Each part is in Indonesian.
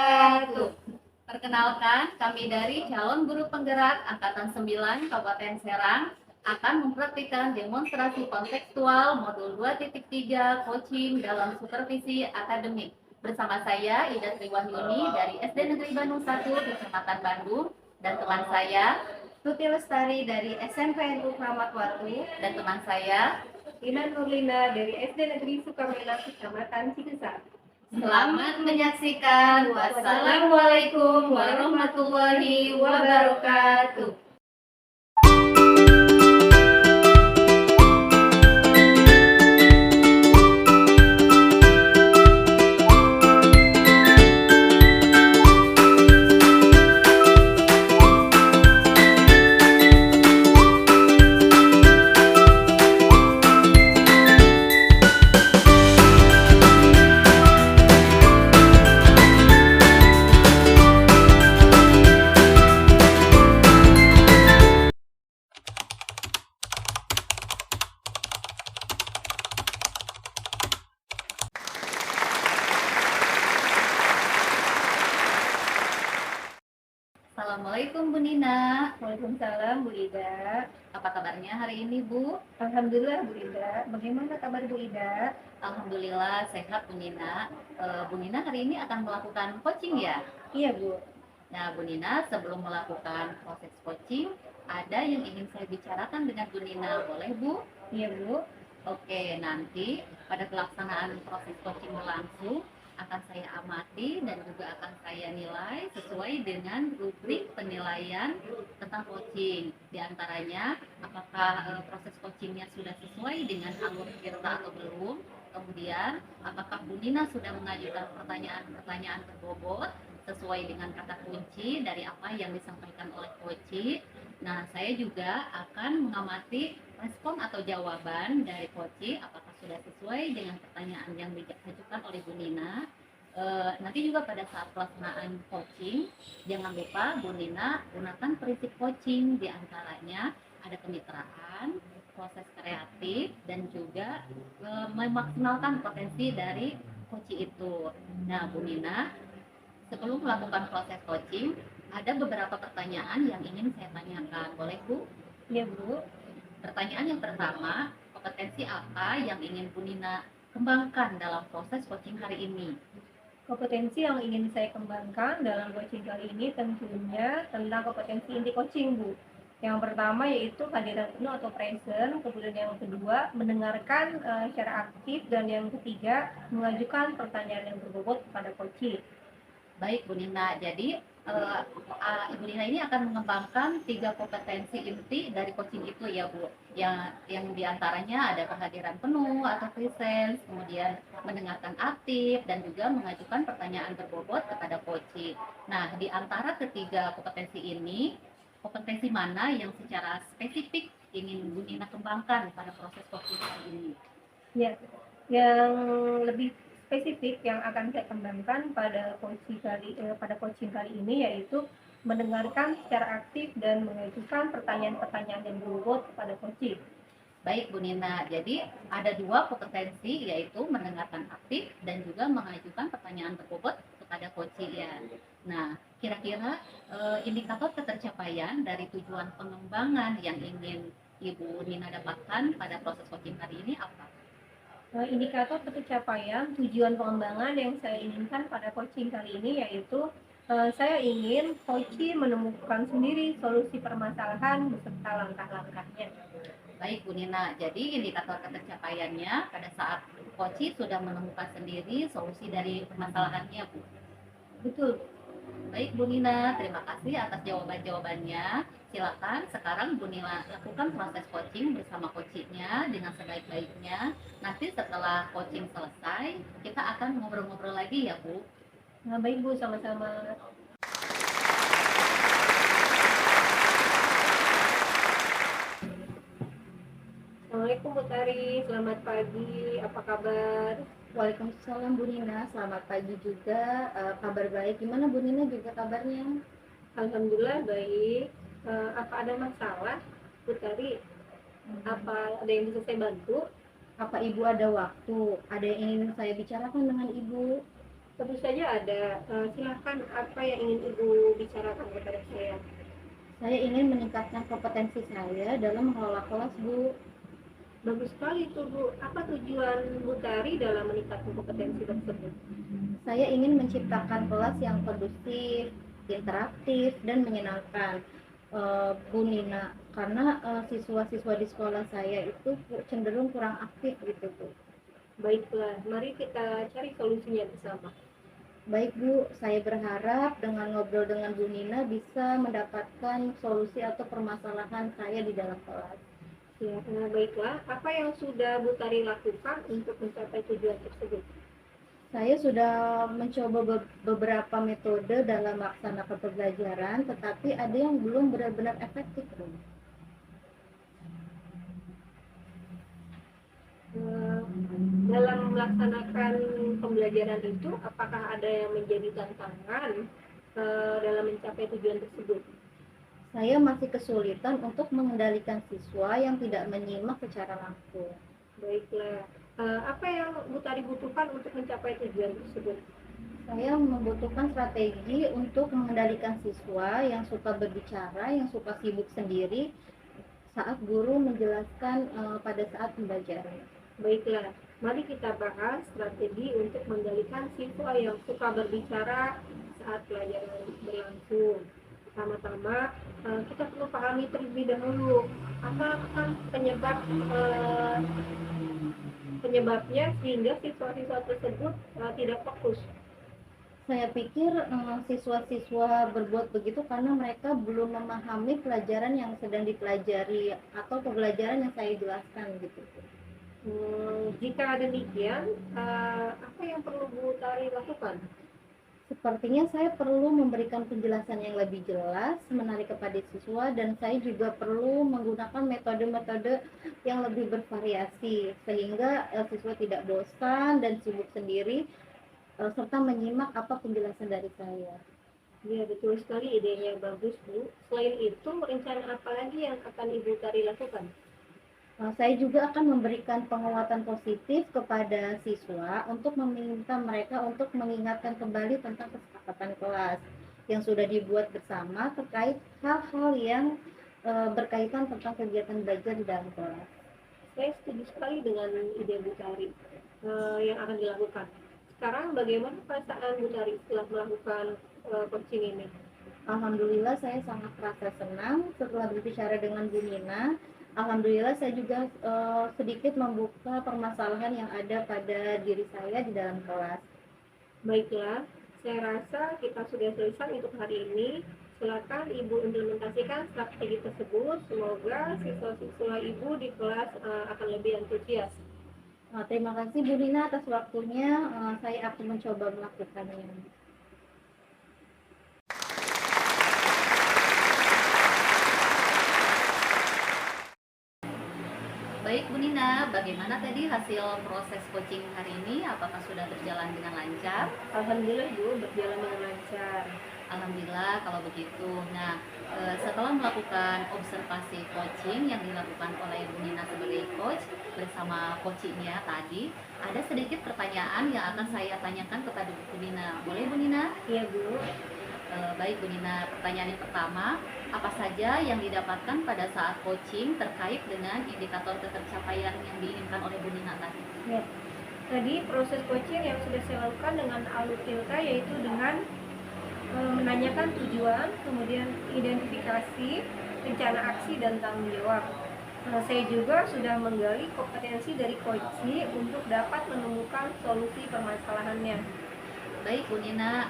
wabarakatuh. Perkenalkan, kami dari calon guru penggerak Angkatan 9 Kabupaten Serang akan mempraktikkan demonstrasi kontekstual modul 2.3 coaching dalam supervisi akademik. Bersama saya Ida Triwahyuni dari SD Negeri Bandung 1 Kecamatan Bandung dan teman saya Tuti Lestari dari SMP NU Kramat Watu dan teman saya Ina Nurlina dari SD Negeri Sukamena Kecamatan Cikesar. Selamat menyaksikan. Wassalamualaikum warahmatullahi wabarakatuh. Assalamualaikum Bu Nina. Waalaikumsalam Bu Ida. Apa kabarnya hari ini Bu? Alhamdulillah Bu Ida. Bagaimana kabar Bu Ida? Alhamdulillah sehat Bu Nina. Bu Nina hari ini akan melakukan coaching ya? Iya Bu. Nah Bu Nina, sebelum melakukan proses coaching, ada yang ingin saya bicarakan dengan Bu Nina, boleh Bu? Iya Bu. Oke, nanti pada pelaksanaan proses coaching berlangsung akan saya amati dan juga akan saya nilai sesuai dengan rubrik penilaian tentang coaching. Di antaranya, apakah proses coachingnya sudah sesuai dengan alur Tirta atau belum. Kemudian, apakah Bu Nina sudah mengajukan pertanyaan-pertanyaan berbobot sesuai dengan kata kunci dari apa yang disampaikan oleh coach. Nah, saya juga akan mengamati respon atau jawaban dari coach, apakah sudah sesuai dengan pertanyaan yang diajukan oleh Bu Nina. Nanti juga pada saat pelaksanaan coaching, jangan lupa Bu Nina gunakan prinsip coaching, diantaranya ada kemitraan, proses kreatif, dan juga memaksimalkan potensi dari coach itu. Nah, Bu Nina, sebelum melakukan proses coaching, ada beberapa pertanyaan yang ingin saya tanyakan. Boleh Bu? Iya Bu. Pertanyaan yang pertama, kompetensi apa yang ingin Bu Nina kembangkan dalam proses coaching hari ini? Kompetensi yang ingin saya kembangkan dalam coaching kali ini tentunya tentang kompetensi inti coaching Bu. Yang pertama yaitu kehadiran penuh atau present, kemudian yang kedua mendengarkan secara aktif, dan yang ketiga mengajukan pertanyaan yang berbobot kepada coaching. Baik Bu Nina, jadi Ibu Nina ini akan mengembangkan 3 kompetensi inti dari coaching itu ya Bu. Yang diantaranya ada kehadiran penuh atau presence, kemudian mendengarkan aktif, dan juga mengajukan pertanyaan berbobot kepada coaching. Nah, di antara ketiga kompetensi ini, kompetensi mana yang secara spesifik ingin Bu Nina kembangkan pada proses coaching kali ini? Ya, yang lebih spesifik yang akan saya kembangkan pada coaching kali ini yaitu mendengarkan secara aktif dan mengajukan pertanyaan-pertanyaan yang berbobot kepada coaching. Baik Bu Nina, jadi ada 2 kompetensi yaitu mendengarkan aktif dan juga mengajukan pertanyaan berbobot kepada coaching ya. Nah, kira-kira indikator ketercapaian dari tujuan pengembangan yang ingin Ibu Nina dapatkan pada proses coaching kali ini apa? Indikator pencapaian tujuan pengembangan yang saya inginkan pada coaching kali ini yaitu saya ingin coaching menemukan sendiri solusi permasalahan beserta langkah-langkahnya. Baik Bu Nina, jadi indikator ketercapaiannya pada saat coaching sudah menemukan sendiri solusi dari permasalahannya Bu. Betul. Baik Bu Nina, terima kasih atas jawaban-jawabannya. Silakan sekarang Bu Nina lakukan proses coaching bersama coachingnya dengan sebaik-baiknya. Nanti setelah coaching selesai, kita akan ngobrol-ngobrol lagi ya Bu. Nah, baik Bu, sama-sama. Assalamualaikum Bu Tari, selamat pagi, apa kabar? Waalaikumsalam Bu Nina, selamat pagi juga. Kabar baik, gimana Bu Nina juga kabarnya? Alhamdulillah baik. Apa ada masalah Bu Tari? Apa ada yang bisa saya bantu? Apa Ibu ada waktu? Ada yang ingin saya bicarakan dengan Ibu? Tentu saja ada. Silakan, apa yang ingin Ibu bicarakan kepada saya? Saya ingin meningkatkan kompetensi saya dalam mengelola kelas, Bu. Bagus sekali itu, Bu. Apa tujuan Bu Tari dalam meningkatkan kompetensi tersebut? Saya ingin menciptakan kelas yang kondusif, interaktif, dan menyenangkan. Bu Nina, karena siswa-siswa di sekolah saya itu cenderung kurang aktif gitu, Bu. Baiklah, mari kita cari solusinya bersama. Baik Bu, saya berharap dengan ngobrol dengan Bu Nina bisa mendapatkan solusi atau permasalahan saya di dalam kelas. Ya, baiklah. Apa yang sudah Bu Tari lakukan untuk mencapai tujuan tersebut? Saya sudah mencoba beberapa metode dalam melaksanakan pembelajaran, tetapi ada yang belum benar-benar efektif, Bu. Dalam melaksanakan pembelajaran itu, apakah ada yang menjadi tantangan dalam mencapai tujuan tersebut? Saya masih kesulitan untuk mengendalikan siswa yang tidak menyimak secara langsung. Baiklah. Apa yang Bu Tari butuhkan untuk mencapai tujuan tersebut? Saya membutuhkan strategi untuk mengendalikan siswa yang suka berbicara, yang suka sibuk sendiri saat guru menjelaskan pada saat pembelajaran. Baiklah, mari kita bahas strategi untuk mengendalikan siswa yang suka berbicara saat pelajaran berlangsung. Pertama-tama, kita perlu pahami terlebih dahulu apa penyebabnya sehingga siswa-siswa tersebut tidak fokus. Saya pikir siswa-siswa berbuat begitu karena mereka belum memahami pelajaran yang sedang dipelajari atau pembelajaran yang saya jelaskan gitu. Jika demikian, apa yang perlu Bu Tari lakukan? Sepertinya saya perlu memberikan penjelasan yang lebih jelas, menarik kepada siswa, dan saya juga perlu menggunakan metode-metode yang lebih bervariasi, sehingga siswa tidak bosan dan sibuk sendiri, serta menyimak apa penjelasan dari saya. Ya, betul sekali, idenya bagus, Bu. Selain itu, rencana apa lagi yang akan Ibu Tari lakukan? Saya juga akan memberikan penguatan positif kepada siswa untuk meminta mereka untuk mengingatkan kembali tentang kesepakatan kelas yang sudah dibuat bersama terkait hal-hal yang berkaitan tentang kegiatan belajar di dalam kelas. Saya setuju sekali dengan ide Bu Tari yang akan dilakukan. Sekarang bagaimana perasaan Bu Tari setelah melakukan coaching ini? Alhamdulillah saya sangat merasa senang setelah berbicara dengan Bu Nina. Alhamdulillah saya juga sedikit membuka permasalahan yang ada pada diri saya di dalam kelas. Baiklah, saya rasa kita sudah selesai untuk hari ini. Silakan Ibu implementasikan strategi tersebut. Semoga siswa-siswa Ibu di kelas akan lebih antusias. Terima kasih Bu Nina atas waktunya. Saya akan mencoba melakukannya. Baik Bu Nina, bagaimana tadi hasil proses coaching hari ini? Apakah sudah berjalan dengan lancar? Alhamdulillah Bu, berjalan dengan lancar. Alhamdulillah kalau begitu. Nah, setelah melakukan observasi coaching yang dilakukan oleh Bu Nina sebagai coach bersama coachingnya tadi, ada sedikit pertanyaan yang akan saya tanyakan kepada Bu Nina. Boleh Bu Nina? Iya Bu. Baik Bu Nina, pertanyaan yang pertama, apa saja yang didapatkan pada saat coaching terkait dengan indikator ketercapaian yang diinginkan oleh Bu Nina tadi? Ya. Tadi proses coaching yang sudah saya lakukan dengan Alutilka yaitu dengan menanyakan tujuan, kemudian identifikasi, rencana aksi, dan tanggung jawab. Saya juga sudah menggali kompetensi dari coaching untuk dapat menemukan solusi permasalahannya. Baik Bu Nina,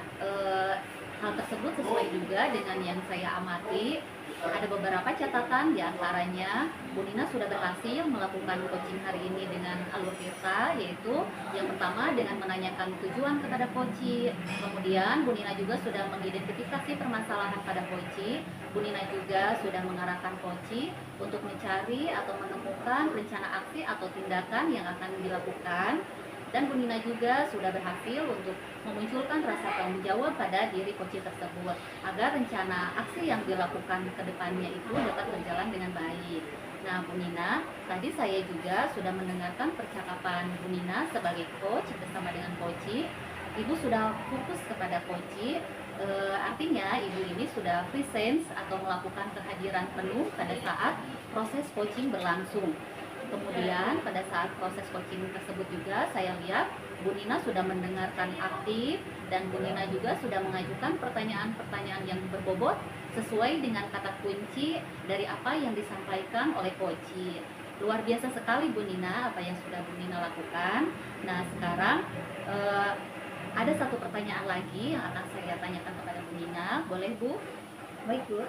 hal tersebut sesuai juga dengan yang saya amati. Ada beberapa catatan, diantaranya Bu Nina sudah berhasil melakukan coaching hari ini dengan alur kita, yaitu yang pertama dengan menanyakan tujuan kepada coaching. Kemudian Bu Nina juga sudah mengidentifikasi permasalahan pada coaching. Bu Nina juga sudah mengarahkan coaching untuk mencari atau menemukan rencana aksi atau tindakan yang akan dilakukan. Dan Bu Nina juga sudah berhasil untuk memunculkan rasa tanggung jawab pada diri coaching tersebut agar rencana aksi yang dilakukan ke depannya itu dapat berjalan dengan baik. Nah Bu Nina, tadi saya juga sudah mendengarkan percakapan Bu Nina sebagai coach bersama dengan coaching. Ibu sudah fokus kepada Koci, artinya Ibu ini sudah presence atau melakukan kehadiran penuh pada saat proses coaching berlangsung. Kemudian pada saat proses coaching tersebut juga saya lihat Bu Nina sudah mendengarkan aktif dan Bu Nina juga sudah mengajukan pertanyaan-pertanyaan yang berbobot sesuai dengan kata kunci dari apa yang disampaikan oleh Koci. Luar biasa sekali Bu Nina apa yang sudah Bu Nina lakukan. Nah sekarang ada satu pertanyaan lagi yang akan saya tanyakan kepada Bu Nina. Boleh Bu? Baik Bu.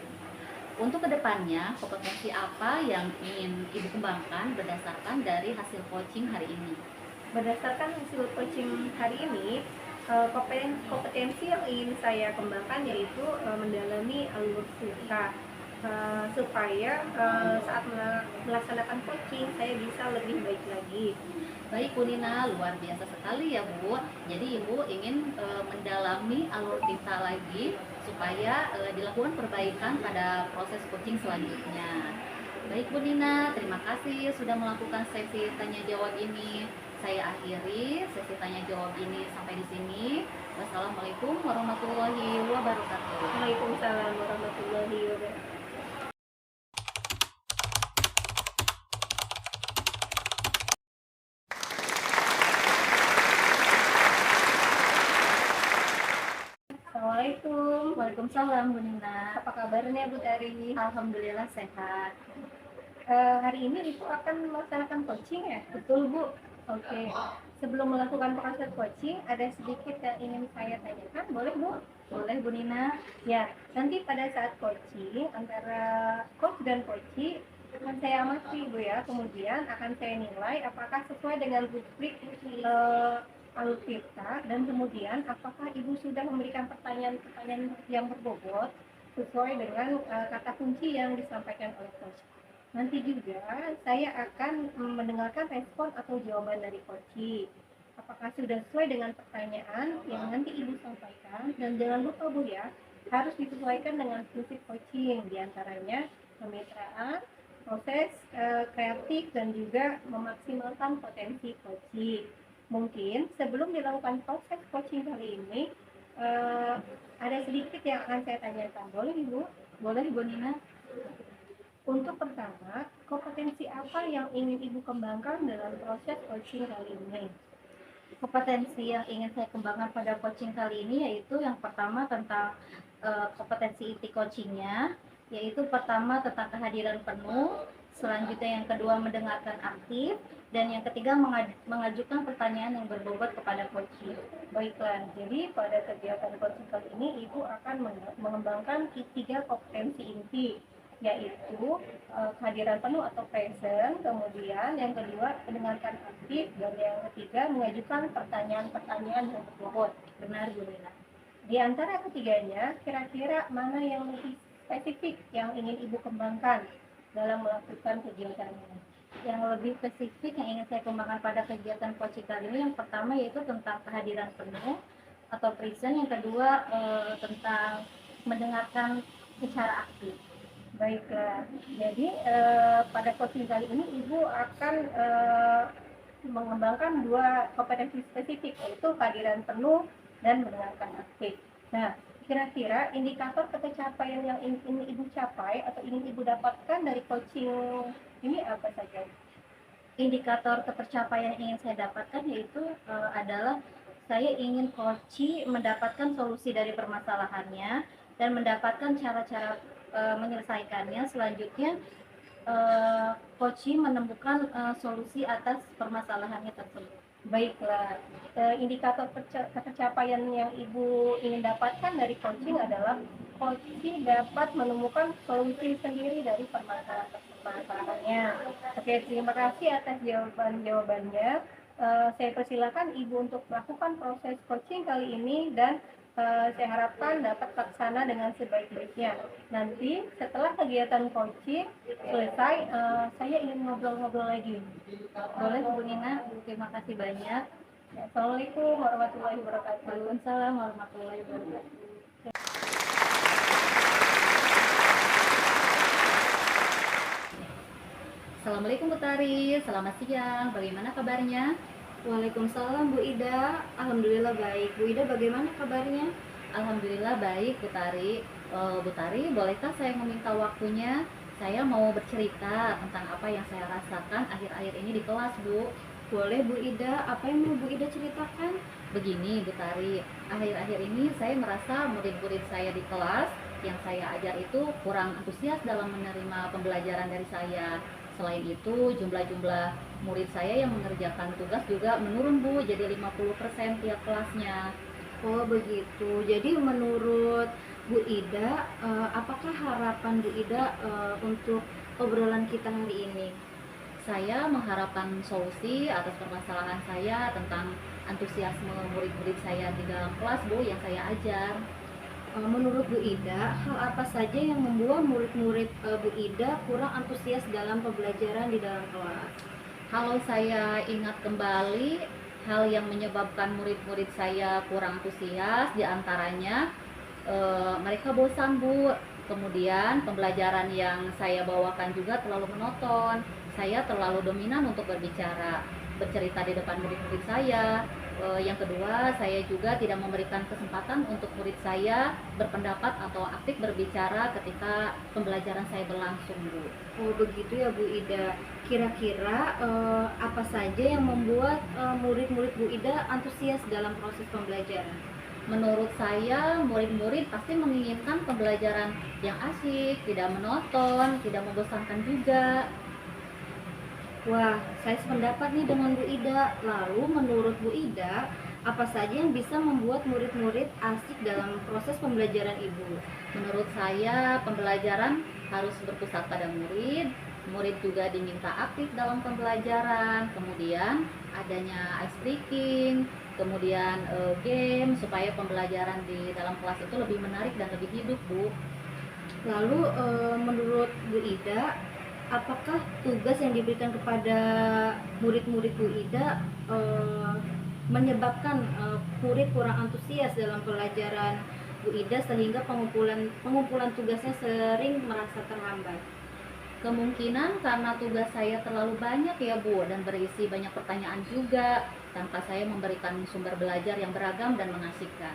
Untuk kedepannya, kompetensi apa yang ingin Ibu kembangkan berdasarkan dari hasil coaching hari ini? Berdasarkan hasil coaching hari ini, kompetensi yang ingin saya kembangkan yaitu mendalami alur cerita, supaya saat melaksanakan coaching saya bisa lebih baik lagi. Baik Bu Nina, luar biasa sekali ya Bu. Jadi Ibu ingin mendalami alur cerita lagi supaya dilakukan perbaikan pada proses coaching selanjutnya. Baik Bu Nina, terima kasih sudah melakukan sesi tanya jawab ini. Saya akhiri sesi tanya jawab ini sampai di sini. Wassalamualaikum warahmatullahi wabarakatuh. Waalaikumsalam warahmatullahi wabarakatuh. Assalamualaikum. Waalaikumsalam Bu Nina. Apa kabarnya Bu Tari? Alhamdulillah sehat. Hari ini Ibu akan melaksanakan coaching ya? Betul Bu. Oke. Sebelum melakukan proses coaching, ada sedikit yang ingin saya tanyakan. Boleh Bu? Boleh Bu Nina. Ya, nanti pada saat coaching antara coach dan coachee akan saya amati Bu ya. Kemudian akan saya nilai apakah sesuai dengan rubrik alur cerita, dan kemudian apakah Ibu sudah memberikan pertanyaan-pertanyaan yang berbobot sesuai dengan kata kunci yang disampaikan oleh coach. Nanti juga saya akan mendengarkan respon atau jawaban dari coach. Apakah sudah sesuai dengan pertanyaan yang nanti Ibu sampaikan, dan jangan lupa Bu ya, harus disesuaikan dengan prinsip coaching, diantaranya kemitraan, proses kreatif, dan juga memaksimalkan potensi coaching. Mungkin sebelum dilakukan proses coaching kali ini, ada sedikit yang akan saya tanyakan. Boleh Ibu? Boleh Bu Nina. Untuk pertama, kompetensi apa yang ingin Ibu kembangkan dalam proses coaching kali ini? Kompetensi yang ingin saya kembangkan pada coaching kali ini yaitu yang pertama tentang kompetensi inti coachingnya, yaitu pertama tentang kehadiran penuh, selanjutnya yang kedua mendengarkan aktif, dan yang ketiga mengajukan pertanyaan yang berbobot kepada coaching. Baiklah, jadi pada kegiatan coaching kali ini Ibu akan mengembangkan 3 kompetensi inti, yaitu kehadiran penuh atau present, kemudian yang kedua mendengarkan aktif, dan yang ketiga mengajukan pertanyaan-pertanyaan yang berbobot. Benar Bu Nina. Di antara ketiganya, kira-kira mana yang lebih spesifik yang ingin Ibu kembangkan dalam melakukan kegiatan ini? Yang lebih spesifik yang ingin saya kembangkan pada kegiatan coaching kali ini, yang pertama yaitu tentang kehadiran penuh atau present, yang kedua tentang mendengarkan secara aktif. Baiklah, jadi pada coaching kali ini Ibu akan mengembangkan 2 kompetensi spesifik, yaitu kehadiran penuh dan mendengarkan aktif. Nah, kira-kira indikator ketercapaian yang ingin Ibu capai atau ingin Ibu dapatkan dari coaching ini apa saja? Indikator ketercapaian yang ingin saya dapatkan yaitu adalah saya ingin coaching mendapatkan solusi dari permasalahannya dan mendapatkan cara-cara menyelesaikannya. Selanjutnya coaching menemukan solusi atas permasalahannya tersebut. Baiklah, indikator ketercapaian yang Ibu ingin dapatkan dari coaching adalah coaching dapat menemukan solusi sendiri dari permasalahannya. Oke, terima kasih atas jawabannya. Saya persilakan Ibu untuk melakukan proses coaching kali ini, dan saya harapkan dapat terlaksana dengan sebaik-baiknya. Nanti setelah kegiatan coaching selesai, saya ingin ngobrol-ngobrol lagi. Boleh Bu Nina, terima kasih banyak. Assalamualaikum warahmatullahi wabarakatuh. Waalaikumsalam warahmatullahi wabarakatuh. Assalamualaikum Bu Tari, selamat siang. Bagaimana kabarnya? Waalaikumsalam Bu Ida, Alhamdulillah baik. Bu Ida bagaimana kabarnya? Alhamdulillah baik, Bu Tari. Bu Tari, bolehkah saya meminta waktunya? Saya mau bercerita tentang apa yang saya rasakan akhir-akhir ini di kelas, Bu. Boleh Bu Ida, apa yang mau Bu Ida ceritakan? Begini, Bu Tari, akhir-akhir ini saya merasa murid-murid saya di kelas yang saya ajar itu kurang antusias dalam menerima pembelajaran dari saya. Selain itu, jumlah-jumlah murid saya yang mengerjakan tugas juga menurun, Bu, jadi 50% tiap kelasnya. Oh begitu, jadi menurut Bu Ida, apakah harapan Bu Ida untuk obrolan kita hari ini? Saya mengharapkan solusi atas permasalahan saya tentang antusiasme murid-murid saya di dalam kelas, Bu, yang saya ajar. Menurut Bu Ida, hal apa saja yang membuat murid-murid Bu Ida kurang antusias dalam pembelajaran di dalam kelas? Kalau saya ingat kembali, hal yang menyebabkan murid-murid saya kurang antusias diantaranya mereka bosan, Bu. Kemudian pembelajaran yang saya bawakan juga terlalu monoton. Saya terlalu dominan untuk bercerita di depan murid-murid saya. Yang kedua, saya juga tidak memberikan kesempatan untuk murid saya berpendapat atau aktif berbicara ketika pembelajaran saya berlangsung, Bu. Oh begitu ya Bu Ida. Kira-kira apa saja yang membuat murid-murid Bu Ida antusias dalam proses pembelajaran? Menurut saya, murid-murid pasti menginginkan pembelajaran yang asik, tidak monoton, tidak membosankan juga. Wah, saya sependapat nih dengan Bu Ida. Lalu menurut Bu Ida, apa saja yang bisa membuat murid-murid asik dalam proses pembelajaran Ibu? Menurut saya, pembelajaran harus berpusat pada murid. Murid juga diminta aktif dalam pembelajaran. Kemudian adanya ice breaking, kemudian game supaya pembelajaran di dalam kelas itu lebih menarik dan lebih hidup, Bu. Lalu menurut Bu Ida, apakah tugas yang diberikan kepada murid-murid Bu Ida menyebabkan murid kurang antusias dalam pelajaran Bu Ida sehingga pengumpulan tugasnya sering merasa terhambat? Kemungkinan karena tugas saya terlalu banyak ya, Bu, dan berisi banyak pertanyaan juga tanpa saya memberikan sumber belajar yang beragam dan mengasihkan.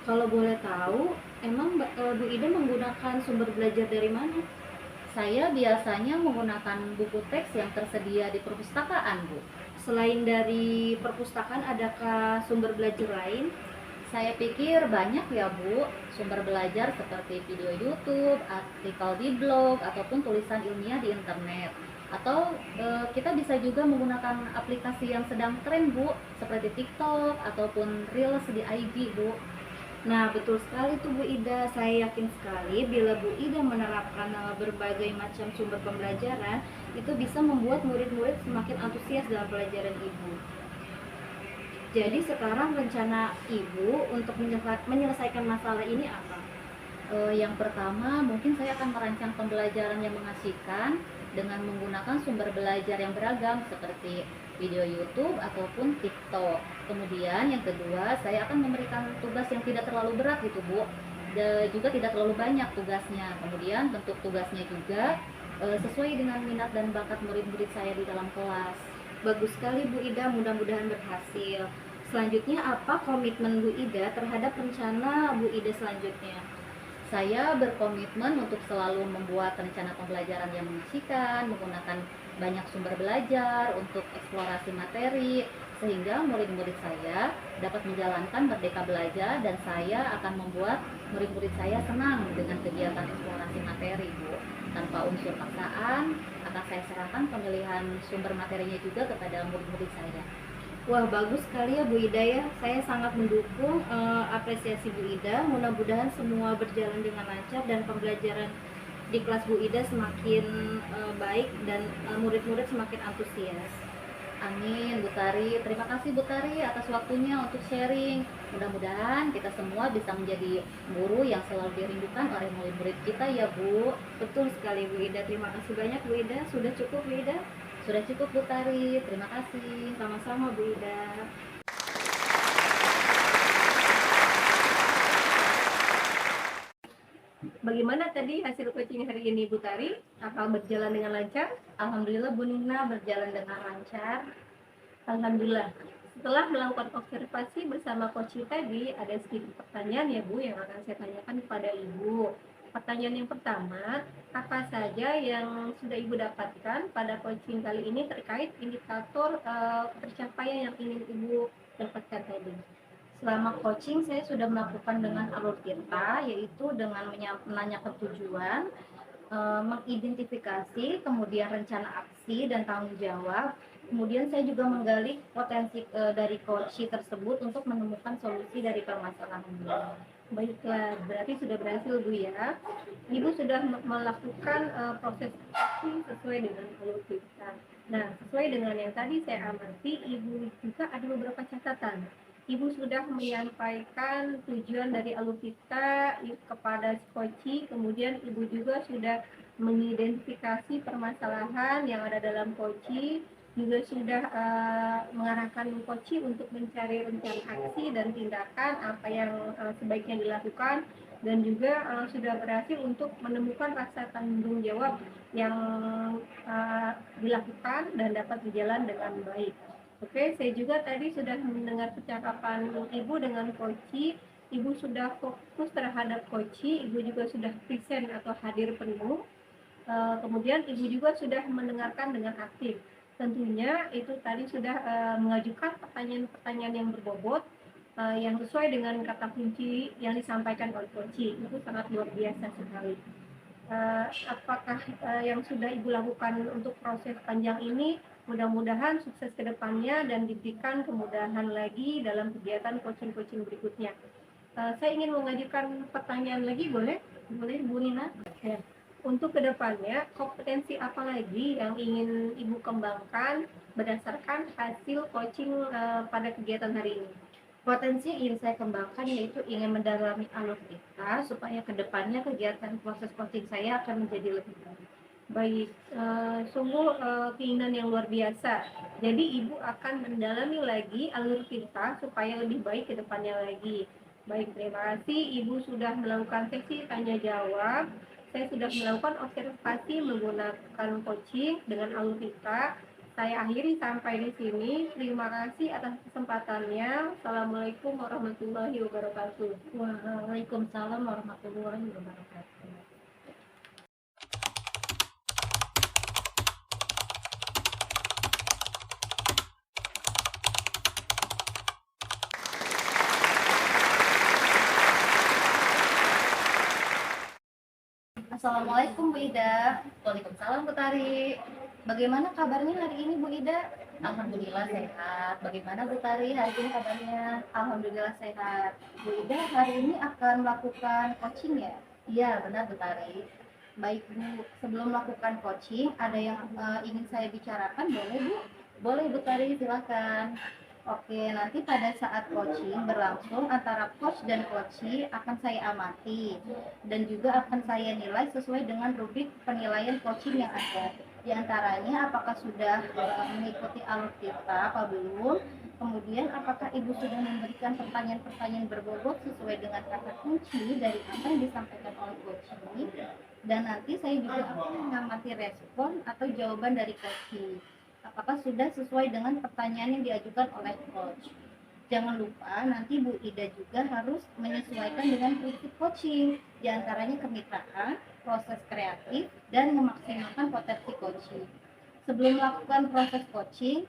Kalau boleh tahu, emang Bu Ida menggunakan sumber belajar dari mana? Saya biasanya menggunakan buku teks yang tersedia di perpustakaan, Bu. Selain dari perpustakaan, adakah sumber belajar lain? Saya pikir banyak ya, Bu, sumber belajar seperti video YouTube, artikel di blog, ataupun tulisan ilmiah di internet. Atau kita bisa juga menggunakan aplikasi yang sedang tren, Bu, seperti TikTok ataupun Reels di IG, Bu. Nah, betul sekali tuh Bu Ida. Saya yakin sekali bila Bu Ida menerapkan berbagai macam sumber pembelajaran, itu bisa membuat murid-murid semakin antusias dalam pelajaran Ibu. Jadi sekarang rencana Ibu untuk menyelesaikan masalah ini apa? Yang pertama, mungkin saya akan merancang pembelajaran yang mengasihkan dengan menggunakan sumber belajar yang beragam seperti video YouTube ataupun TikTok. Kemudian yang kedua, saya akan memberikan tugas yang tidak terlalu berat gitu, Bu. Juga tidak terlalu banyak tugasnya. Kemudian bentuk tugasnya juga sesuai dengan minat dan bakat murid-murid saya di dalam kelas. Bagus sekali Bu Ida, mudah-mudahan berhasil. Selanjutnya apa komitmen Bu Ida terhadap rencana Bu Ida selanjutnya? Saya berkomitmen untuk selalu membuat rencana pembelajaran yang mengasihkan, menggunakan banyak sumber belajar untuk eksplorasi materi, sehingga murid-murid saya dapat menjalankan Merdeka Belajar dan saya akan membuat murid-murid saya senang dengan kegiatan eksplorasi materi, Bu. Tanpa unsur paksaan, akan saya serahkan pemilihan sumber materinya juga kepada murid-murid saya. Wah, bagus sekali ya Bu Ida ya. Saya sangat mendukung apresiasi Bu Ida. Mudah-mudahan semua berjalan dengan lancar dan pembelajaran di kelas Bu Ida semakin baik dan murid-murid semakin antusias. Amin, Bu Tari. Terima kasih Bu Tari atas waktunya untuk sharing. Mudah-mudahan kita semua bisa menjadi guru yang selalu dirindukan oleh murid-murid kita ya, Bu. Betul sekali Bu Ida. Terima kasih banyak Bu Ida. Sudah cukup Bu Ida? Sudah cukup Bu Tari, terima kasih. Sama-sama Bu Ida. Bagaimana tadi hasil coaching hari ini Bu Tari? Apa berjalan dengan lancar? Alhamdulillah Bu Nina berjalan dengan lancar. Alhamdulillah. setelah melakukan observasi bersama coaching tadi, ada sedikit pertanyaan ya Bu yang akan saya tanyakan kepada Ibu. Pertanyaan yang pertama, apa saja yang sudah Ibu dapatkan pada coaching kali ini terkait indikator pencapaian yang ingin Ibu dapatkan tadi? Selama coaching saya sudah melakukan dengan alur kita, yaitu dengan menanyakan tujuan, mengidentifikasi, kemudian rencana aksi dan tanggung jawab. Kemudian saya juga menggali potensi dari coaching tersebut untuk menemukan solusi dari permasalahan. Baiklah, berarti sudah berhasil Bu ya. Ibu sudah melakukan proses aksi sesuai dengan alur kita. Nah, sesuai dengan yang tadi saya amati, Ibu juga ada beberapa catatan. Ibu sudah menyampaikan tujuan dari alur kita kepada coaching, kemudian Ibu juga sudah mengidentifikasi permasalahan yang ada dalam coaching, juga sudah mengarahkan coaching untuk mencari rencana aksi dan tindakan apa yang sebaiknya dilakukan, dan juga sudah berhasil untuk menemukan rasa tanggung jawab yang dilakukan dan dapat berjalan dengan baik. Oke, saya juga tadi sudah mendengar percakapan Ibu dengan coaching. Ibu sudah fokus terhadap coaching, Ibu juga sudah present atau hadir penuh. Kemudian Ibu juga sudah mendengarkan dengan aktif. Tentunya itu tadi sudah mengajukan pertanyaan-pertanyaan yang berbobot yang sesuai dengan kata kunci yang disampaikan oleh coaching. Itu sangat luar biasa sekali. Apakah yang sudah Ibu lakukan untuk proses panjang ini mudah-mudahan sukses ke depannya dan diberikan kemudahan lagi dalam kegiatan coaching-coaching berikutnya. Saya ingin mengajukan pertanyaan lagi, boleh? Boleh, Bu Nina? Ya. Untuk kedepannya, kompetensi apa lagi yang ingin Ibu kembangkan berdasarkan hasil coaching pada kegiatan hari ini? Potensi yang ingin saya kembangkan yaitu ingin mendalami alur kita supaya kedepannya kegiatan proses coaching saya akan menjadi lebih baik. Baik, sungguh keinginan yang luar biasa. Jadi Ibu akan mendalami lagi alur kita supaya lebih baik ke depannya lagi. Baik, terima kasih. Ibu sudah melakukan sesi tanya jawab. Saya sudah melakukan observasi menggunakan coaching dengan alur kita. Saya akhiri sampai di sini. Terima kasih atas kesempatannya. Assalamualaikum warahmatullahi wabarakatuh. Waalaikumsalam warahmatullahi wabarakatuh. Assalamualaikum Bu Ida. Waalaikumsalam Bu Tari. Bagaimana kabarnya hari ini Bu Ida? Alhamdulillah sehat. Bagaimana Bu Tari hari ini kabarnya? Alhamdulillah sehat. Bu Ida hari ini akan melakukan coaching ya? Iya benar Bu Tari. Baik Bu, sebelum melakukan coaching ada yang ingin saya bicarakan, boleh Bu? Boleh Bu Tari, silakan. Oke, nanti pada saat coaching berlangsung antara coach dan coachee akan saya amati dan juga akan saya nilai sesuai dengan rubrik penilaian coaching yang ada. Di antaranya apakah sudah mengikuti alur kita apa belum, kemudian apakah Ibu sudah memberikan pertanyaan-pertanyaan berbobot sesuai dengan kata kunci dari apa yang disampaikan oleh coachee, dan nanti saya juga akan mengamati respon atau jawaban dari coachee. Apakah sudah sesuai dengan pertanyaan yang diajukan oleh coach. Jangan lupa nanti Bu Ida juga harus menyesuaikan dengan prinsip coaching, di antaranya kemitraan, proses kreatif, dan memaksimalkan potensi coaching. Sebelum melakukan proses coaching,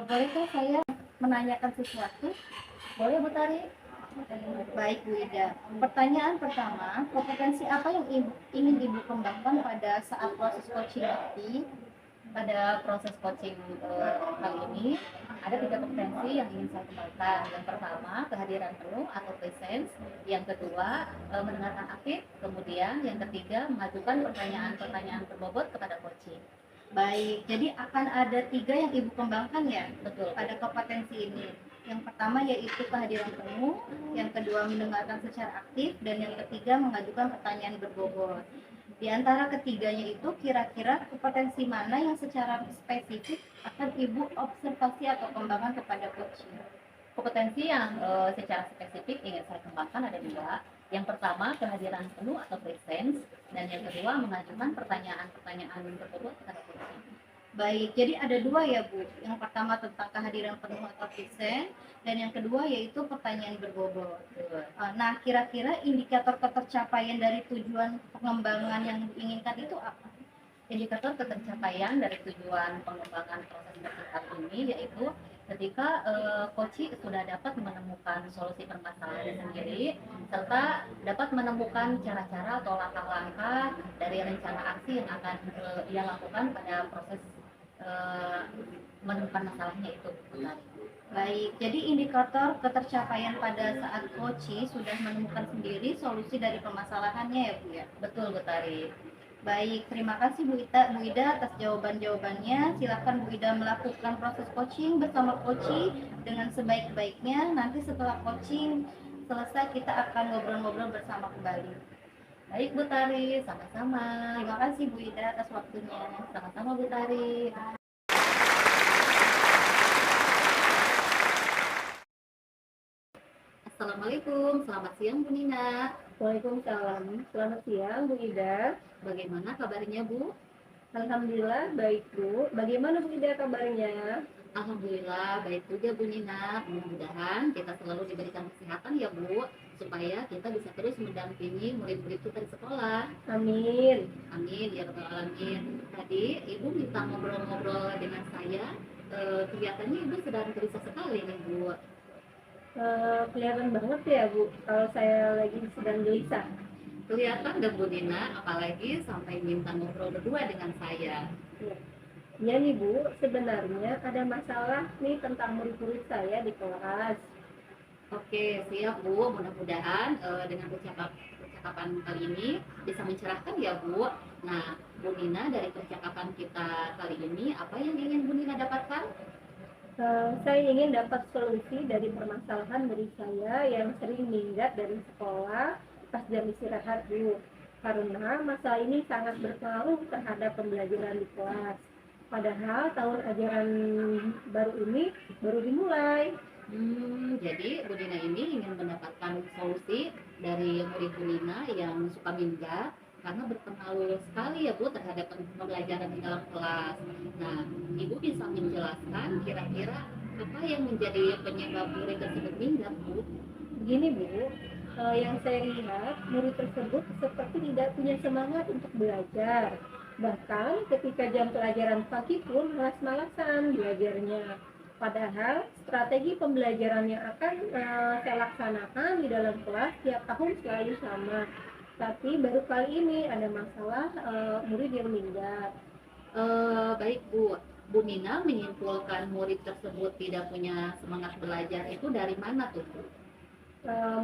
bolehkah saya menanyakan sesuatu? Boleh Bu Tari? Baik Bu Ida. Pertanyaan pertama, kompetensi apa yang ingin Ibu kembangkan pada saat proses coaching nanti? Pada proses coaching kali ini ada 3 kompetensi yang ingin saya kembangkan. Yang pertama, kehadiran penuh atau presence. Yang kedua, mendengarkan aktif. Kemudian yang ketiga, mengajukan pertanyaan-pertanyaan berbobot kepada coaching. Baik, jadi akan ada 3 yang Ibu kembangkan ya? Betul. Pada kompetensi ini. Yang pertama yaitu kehadiran penuh, yang kedua mendengarkan secara aktif, dan yang ketiga mengajukan pertanyaan berbobot. Di antara ketiganya itu kira-kira kompetensi mana yang secara spesifik akan Ibu observasi atau kembangkan kepada coaching? Kompetensi yang secara spesifik ingin saya kembangkan ada 2. Yang pertama, kehadiran penuh atau presence, dan yang kedua mengajukan pertanyaan-pertanyaan berbobot kepada coaching. Baik, jadi ada dua ya Bu. Yang pertama tentang kehadiran penuh atau present, dan yang kedua yaitu pertanyaan berbobot. Nah, kira-kira indikator ketercapaian dari tujuan pengembangan yang diinginkan itu apa? Indikator ketercapaian dari tujuan pengembangan proses bersifat ini yaitu ketika coach sudah dapat menemukan solusi permasalahan sendiri serta dapat menemukan cara-cara atau langkah-langkah dari rencana aksi yang akan ia lakukan pada proses eh, menemukan masalahnya itu. Baik, jadi indikator ketercapaian pada saat coach sudah menemukan sendiri solusi dari permasalahannya ya Bu ya? Betul, Bu Tari. Baik, terima kasih Bu Ida atas jawaban-jawabannya. Silakan Bu Ida melakukan proses coaching bersama coach dengan sebaik-baiknya. Nanti setelah coaching selesai kita akan ngobrol-ngobrol bersama kembali. Baik Bu Tari, sama-sama. Terima kasih Bu Ida atas waktunya. Sama-sama Bu Tari. Assalamualaikum, selamat siang Bu Nina. Waalaikumsalam. Selamat siang Bu Ida. Bagaimana kabarnya Bu? Alhamdulillah baik Bu. Bagaimana Bu Ida kabarnya? Alhamdulillah baik juga Bu Nina. Mudah-mudahan kita selalu diberikan kesehatan ya Bu, supaya kita bisa terus mendampingi murid-murid kita di sekolah. Amin. Amin ya rabbal alamin. Tadi Ibu minta ngobrol-ngobrol dengan saya. Kelihatannya Ibu sedang gelisah sekali nih Bu. Kelihatan banget ya Bu kalau saya lagi sedang gelisah. Kelihatan dong Bu Nina, apalagi sampai minta ngobrol berdua dengan saya. Ya nih Bu, sebenarnya ada masalah nih tentang murid-murid saya di kelas. Oke, siap Bu. Mudah-mudahan dengan percakapan kali ini bisa mencerahkan ya Bu. Nah, Bu Nina, dari percakapan kita kali ini, apa yang ingin Bu Nina dapatkan? Saya ingin dapat solusi dari permasalahan dari saya yang sering minggat dari sekolah pas jam istirahat Bu. Karena masalah ini sangat berpengaruh terhadap pembelajaran di kelas. Padahal tahun ajaran baru ini baru dimulai. Jadi Bu Nina ini ingin mendapatkan solusi dari murid Bu Nina yang suka minggat karena berpengaruh sekali ya Bu terhadap pembelajaran di dalam kelas. Nah, Ibu bisa menjelaskan kira-kira apa yang menjadi penyebab murid tersebut minggat Bu? Begini Bu, yang saya lihat murid tersebut seperti tidak punya semangat untuk belajar. Bahkan ketika jam pelajaran pagi pun malas-malasan belajarnya. Padahal strategi pembelajaran yang akan saya laksanakan di dalam kelas tiap tahun selalu sama. Tapi baru kali ini ada masalah murid yang minggat. Baik Bu, Bu Nina menyimpulkan murid tersebut tidak punya semangat belajar itu dari mana tuh Bu?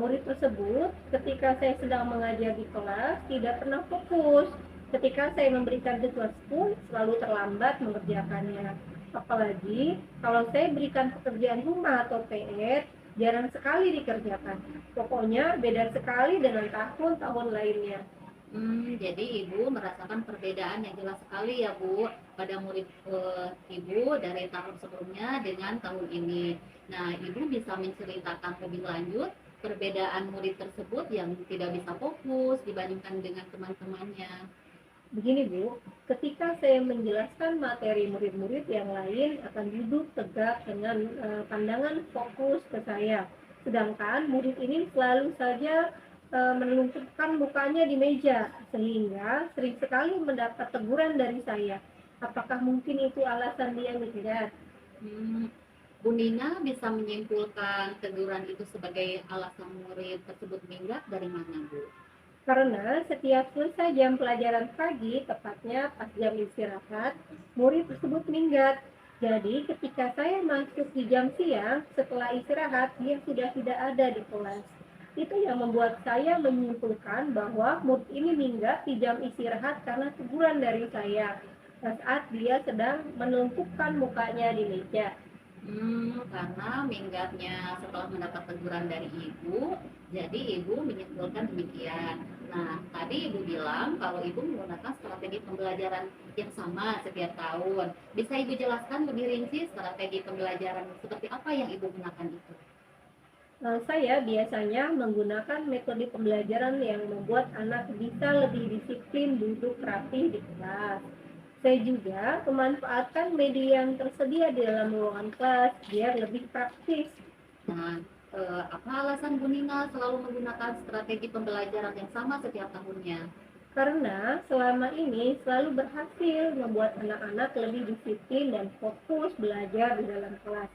Murid tersebut ketika saya sedang mengajar di kelas tidak pernah fokus. Ketika saya memberikan tugas pun selalu terlambat mengerjakannya. Apalagi kalau saya berikan pekerjaan rumah atau PR, jarang sekali dikerjakan. Pokoknya beda sekali dengan tahun-tahun lainnya. Jadi Ibu merasakan perbedaan yang jelas sekali ya Bu pada murid Ibu dari tahun sebelumnya dengan tahun ini. Nah, Ibu bisa menceritakan lebih lanjut perbedaan murid tersebut yang tidak bisa fokus dibandingkan dengan teman-temannya. Begini Bu, ketika saya menjelaskan materi murid-murid yang lain akan duduk tegak dengan pandangan fokus ke saya. Sedangkan murid ini selalu saja menunjukkan mukanya di meja, sehingga sering sekali mendapat teguran dari saya. Apakah mungkin itu alasan dia minggat? Bu Nina bisa menyimpulkan teguran itu sebagai alasan murid tersebut minggat dari mana Bu? Karena setiap selesai jam pelajaran pagi, tepatnya pas jam istirahat, murid tersebut minggat. Jadi ketika saya masuk di jam siang, setelah istirahat, dia sudah tidak ada di kelas. Itu yang membuat saya menyimpulkan bahwa murid ini minggat di jam istirahat karena teguran dari saya saat dia sedang menumpukan mukanya di meja. Karena minggatnya setelah mendapat teguran dari Ibu, jadi Ibu menyimpulkan demikian. Nah, tadi Ibu bilang kalau Ibu menggunakan strategi pembelajaran yang sama setiap tahun. Bisa Ibu jelaskan lebih rinci strategi pembelajaran seperti apa yang Ibu gunakan itu? Saya biasanya menggunakan metode pembelajaran yang membuat anak bisa lebih disiplin duduk rapi di kelas. Saya juga memanfaatkan media yang tersedia di dalam ruangan kelas biar lebih praktis. Nah, apa alasan Bu Nina selalu menggunakan strategi pembelajaran yang sama setiap tahunnya? Karena selama ini selalu berhasil membuat anak-anak lebih disiplin dan fokus belajar di dalam kelas.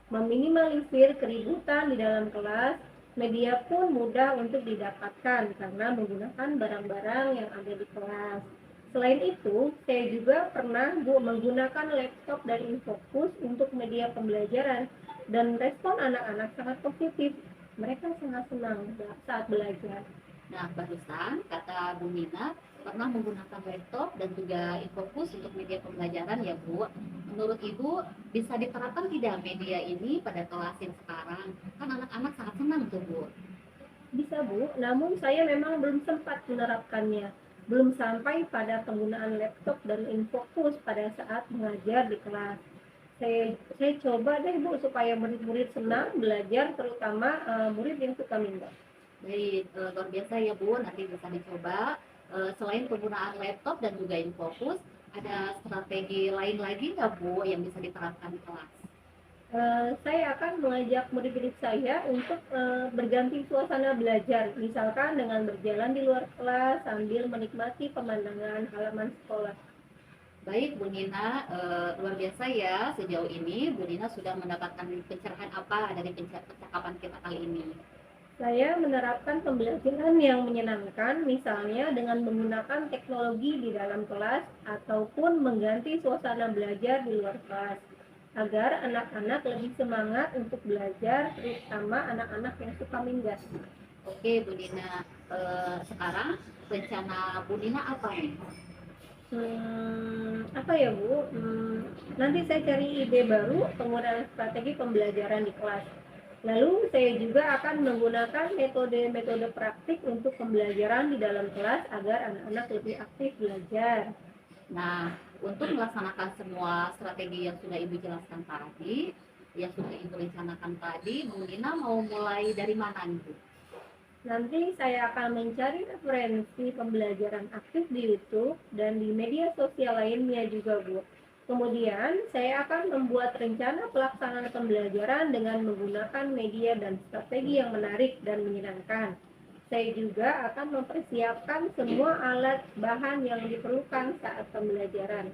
Meminimalisir keributan di dalam kelas, media pun mudah untuk didapatkan karena menggunakan barang-barang yang ada di kelas. Selain itu, saya juga pernah menggunakan laptop dan InFocus untuk media pembelajaran dan respon anak-anak sangat positif. Mereka sangat senang saat belajar. Nah, barusan kata Bu Nina pernah menggunakan laptop dan juga InFocus untuk media pembelajaran ya Bu. Menurut Ibu bisa diterapkan tidak media ini pada kelas yang sekarang? Kan anak-anak sangat senang tuh Bu. Bisa Bu, namun saya memang belum sempat menerapkannya. Belum sampai pada penggunaan laptop dan InFocus pada saat mengajar di kelas. Saya coba deh Bu supaya murid-murid senang belajar, terutama murid yang suka minta. Baik, luar biasa ya Bu, nanti bisa dicoba. Selain penggunaan laptop dan juga InFocus, ada strategi lain lagi nggak Bu yang bisa diterapkan di kelas? Saya akan mengajak murid-murid saya untuk berganti suasana belajar, misalkan dengan berjalan di luar kelas sambil menikmati pemandangan halaman sekolah. Baik Bu Nina, luar biasa ya sejauh ini Bu Nina sudah mendapatkan pencerahan apa dari percakapan kita kali ini? Saya menerapkan pembelajaran yang menyenangkan, misalnya dengan menggunakan teknologi di dalam kelas ataupun mengganti suasana belajar di luar kelas, agar anak-anak lebih semangat untuk belajar, terutama anak-anak yang suka minggat. Oke Bu Nina, sekarang rencana Bu Nina apa nih? Apa ya Bu? Nanti saya cari ide baru penggunaan strategi pembelajaran di kelas. Lalu saya juga akan menggunakan metode-metode praktik untuk pembelajaran di dalam kelas agar anak-anak lebih aktif belajar. Nah, untuk melaksanakan semua strategi yang sudah Ibu jelaskan tadi, yang sudah Ibu rencanakan tadi, Bu Nina mau mulai dari mana nih Bu? Nanti saya akan mencari referensi pembelajaran aktif di YouTube dan di media sosial lainnya juga, Bu. Kemudian, saya akan membuat rencana pelaksanaan pembelajaran dengan menggunakan media dan strategi yang menarik dan menyenangkan. Saya juga akan mempersiapkan semua alat bahan yang diperlukan saat pembelajaran.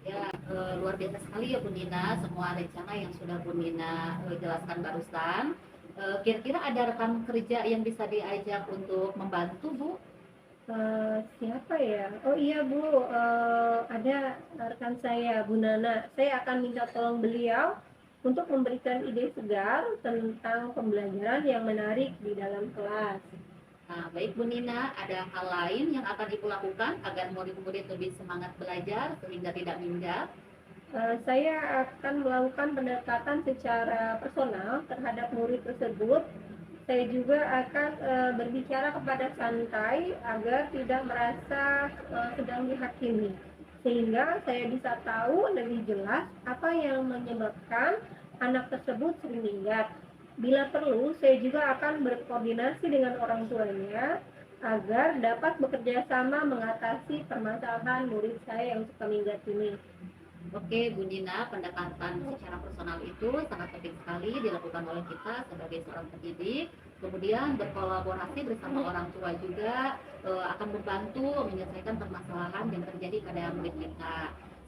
Ya, luar biasa sekali ya Bu Nina, semua rencana yang sudah Bu Nina jelaskan barusan. Kira-kira ada rekan kerja yang bisa diajak untuk membantu Bu? Siapa ya? Oh iya Bu, ada rekan saya, Bu Nana. Saya akan minta tolong beliau untuk memberikan ide segar tentang pembelajaran yang menarik di dalam kelas. Nah, baik Bu Nina, ada hal lain yang akan Ibu lakukan agar murid-murid lebih semangat belajar sehingga tidak minder? Saya akan melakukan pendekatan secara personal terhadap murid tersebut. Saya juga akan berbicara kepada santai agar tidak merasa sedang dihakimi, sehingga saya bisa tahu lebih jelas apa yang menyebabkan anak tersebut sering minggat. Bila perlu, saya juga akan berkoordinasi dengan orang tuanya agar dapat bekerja sama mengatasi permasalahan murid saya yang suka minggat ini. Oke, Bu Nina, pendekatan secara personal itu sangat penting sekali dilakukan oleh kita sebagai seorang pendidik. Kemudian berkolaborasi bersama orang tua juga akan membantu menyelesaikan permasalahan yang terjadi pada murid kita.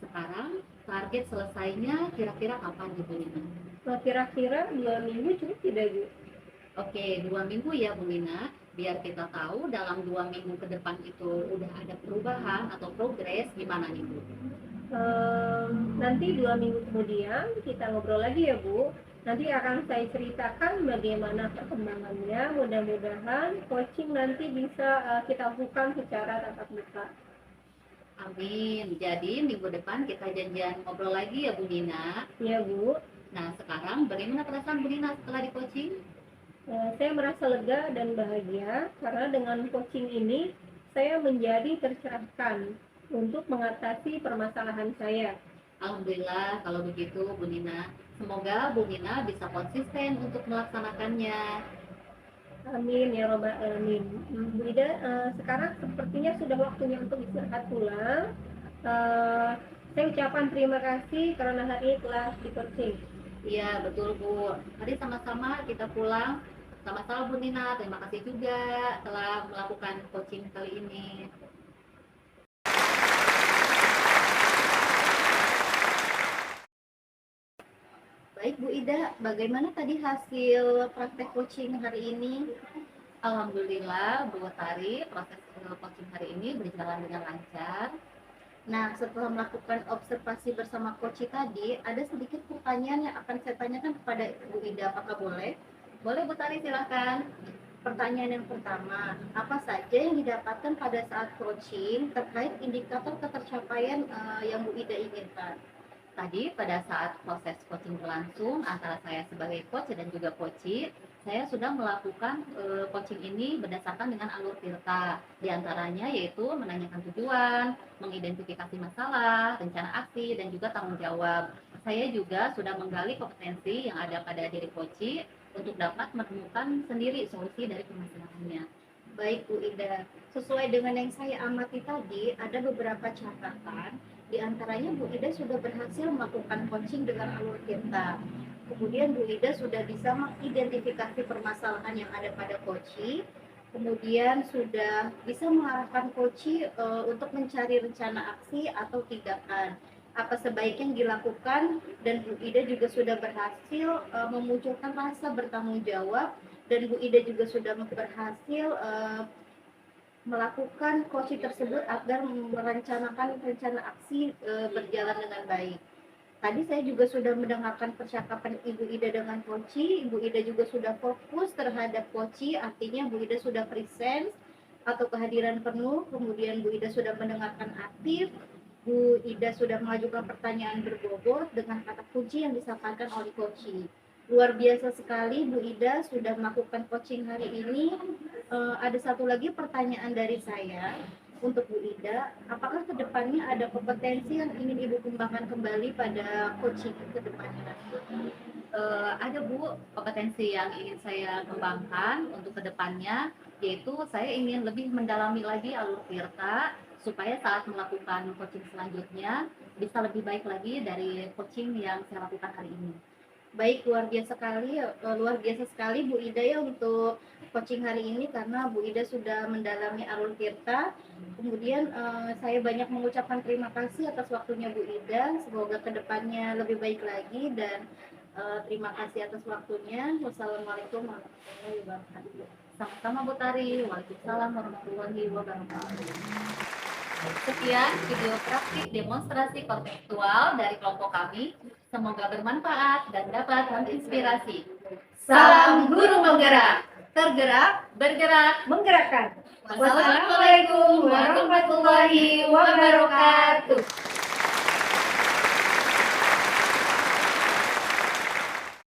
Sekarang target selesainya kira-kira kapan Bu Nina? Kira-kira 2 minggu cukup tidak, Bu? Oke, 2 minggu ya Bu Nina, biar kita tahu dalam 2 minggu ke depan itu udah ada perubahan atau progres gimana nih Bu? Nanti 2 minggu kemudian kita ngobrol lagi ya Bu. Nanti akan saya ceritakan bagaimana perkembangannya. Mudah-mudahan coaching nanti bisa kita lakukan secara tatap muka. Amin. Jadi minggu depan kita janjian ngobrol lagi ya Bu Nina. Ya Bu. Nah sekarang bagaimana perasaan Bu Nina setelah di coaching? Saya merasa lega dan bahagia karena dengan coaching ini saya menjadi tercerahkan untuk mengatasi permasalahan saya. Alhamdulillah kalau begitu Bu Nina. Semoga Bu Nina bisa konsisten untuk melaksanakannya. Amin ya robbal alamin. Bu Ida, sekarang sepertinya sudah waktunya untuk istirahat pulang. Saya ucapkan terima kasih karena hari ini telah di-coaching. Iya, betul Bu. Mari sama-sama kita pulang. Sama-sama Bu Nina, terima kasih juga telah melakukan coaching kali ini. Baik Bu Ida, bagaimana tadi hasil praktek coaching hari ini? Alhamdulillah Bu Tari, proses coaching hari ini berjalan dengan lancar. Nah, setelah melakukan observasi bersama coach tadi, ada sedikit pertanyaan yang akan saya tanyakan kepada Bu Ida, apakah boleh? Boleh Bu Tari, silakan. Pertanyaan yang pertama, apa saja yang didapatkan pada saat coaching terkait indikator ketercapaian yang Bu Ida inginkan? Tadi pada saat proses coaching berlangsung antara saya sebagai coach dan juga coachee, saya sudah melakukan coaching ini berdasarkan dengan alur Tirta. Di antaranya yaitu menanyakan tujuan, mengidentifikasi masalah, rencana aksi, dan juga tanggung jawab. Saya juga sudah menggali kompetensi yang ada pada diri coachee untuk dapat menemukan sendiri solusi dari permasalahannya. Baik Bu Ida, sesuai dengan yang saya amati tadi, ada beberapa catatan. Di antaranya Bu Ida sudah berhasil melakukan coaching dengan alur Tirta. Kemudian Bu Ida sudah bisa mengidentifikasi permasalahan yang ada pada coaching. Kemudian sudah bisa mengarahkan coaching untuk mencari rencana aksi atau tindakan. Apa sebaiknya yang dilakukan, dan Bu Ida juga sudah berhasil memunculkan rasa bertanggung jawab, dan Bu Ida juga sudah berhasil melakukan coaching tersebut agar merencanakan rencana aksi berjalan dengan baik. Tadi saya juga sudah mendengarkan percakapan Ibu Ida dengan coaching. Ibu Ida juga sudah fokus terhadap coaching, artinya Bu Ida sudah present atau kehadiran penuh, kemudian Bu Ida sudah mendengarkan aktif, Bu Ida sudah mengajukan pertanyaan berbobot dengan kata kunci yang disampaikan oleh coaching. Luar biasa sekali Bu Ida sudah melakukan coaching hari ini. Ada satu lagi pertanyaan dari saya untuk Bu Ida, apakah kedepannya ada kompetensi yang ingin Ibu kembangkan kembali pada coaching kedepannya? Ada Bu, kompetensi yang ingin saya kembangkan untuk kedepannya, yaitu saya ingin lebih mendalami lagi alur Tirta supaya saat melakukan coaching selanjutnya bisa lebih baik lagi dari coaching yang saya lakukan hari ini. Baik, luar biasa sekali Bu Ida ya untuk coaching hari ini, karena Bu Ida sudah mendalami alur Tirta. Kemudian saya banyak mengucapkan terima kasih atas waktunya Bu Ida. Semoga kedepannya lebih baik lagi, dan terima kasih atas waktunya. Wassalamualaikum warahmatullahi wabarakatuh. Sama-sama Bu Tari. Waalaikumsalam warahmatullahi wabarakatuh. Sekian video praktik demonstrasi kontekstual dari kelompok kami. Semoga bermanfaat dan dapat menginspirasi. Salam guru menggerak, Tergerak, bergerak, Menggerakkan. Wassalamualaikum warahmatullahi wabarakatuh.